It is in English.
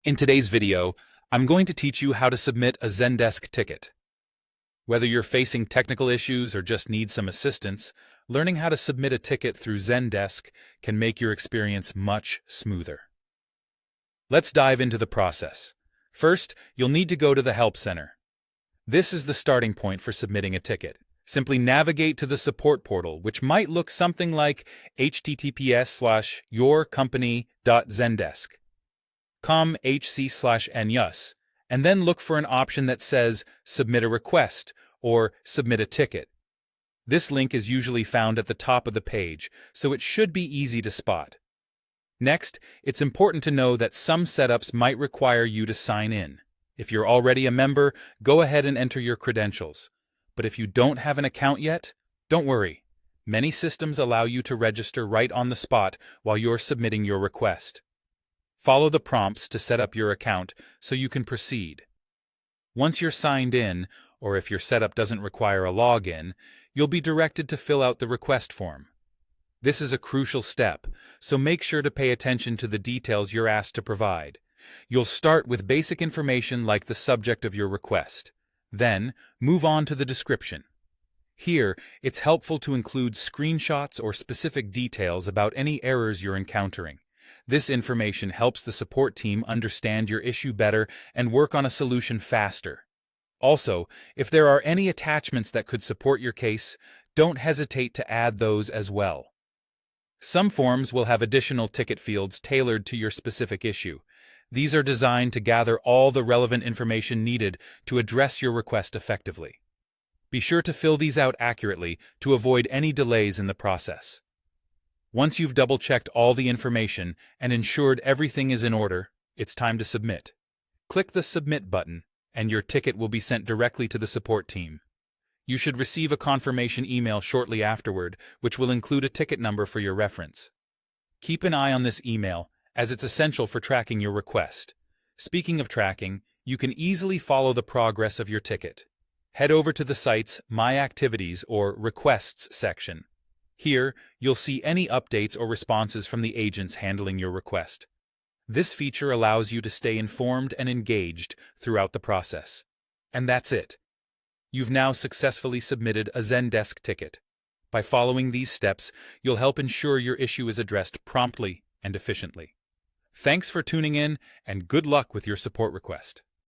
In today's video, I'm going to teach you how to submit a Zendesk ticket. Whether you're facing technical issues or just need some assistance, learning how to submit a ticket through Zendesk can make your experience much smoother. Let's dive into the process. First, you'll need to go to the Help Center. This is the starting point for submitting a ticket. Simply navigate to the support portal, which might look something like https://yourcompany.zendesk.com hc/nyus, and then look for an option that says Submit a Request or Submit a Ticket. This link is usually found at the top of the page, so it should be easy to spot. Next, it's important to know that some setups might require you to sign in. If you're already a member, go ahead and enter your credentials. But if you don't have an account yet, don't worry. Many systems allow you to register right on the spot while you're submitting your request. Follow the prompts to set up your account so you can proceed. Once you're signed in, or if your setup doesn't require a login, you'll be directed to fill out the request form. This is a crucial step, so make sure to pay attention to the details you're asked to provide. You'll start with basic information like the subject of your request. Then, move on to the description. Here, it's helpful to include screenshots or specific details about any errors you're encountering. This information helps the support team understand your issue better and work on a solution faster. Also, if there are any attachments that could support your case, don't hesitate to add those as well. Some forms will have additional ticket fields tailored to your specific issue. These are designed to gather all the relevant information needed to address your request effectively. Be sure to fill these out accurately to avoid any delays in the process. Once you've double-checked all the information and ensured everything is in order, it's time to submit. Click the Submit button, and your ticket will be sent directly to the support team. You should receive a confirmation email shortly afterward, which will include a ticket number for your reference. Keep an eye on this email, as it's essential for tracking your request. Speaking of tracking, you can easily follow the progress of your ticket. Head over to the site's My Activities or Requests section. Here, you'll see any updates or responses from the agents handling your request. This feature allows you to stay informed and engaged throughout the process. And that's it. You've now successfully submitted a Zendesk ticket. By following these steps, you'll help ensure your issue is addressed promptly and efficiently. Thanks for tuning in, and good luck with your support request.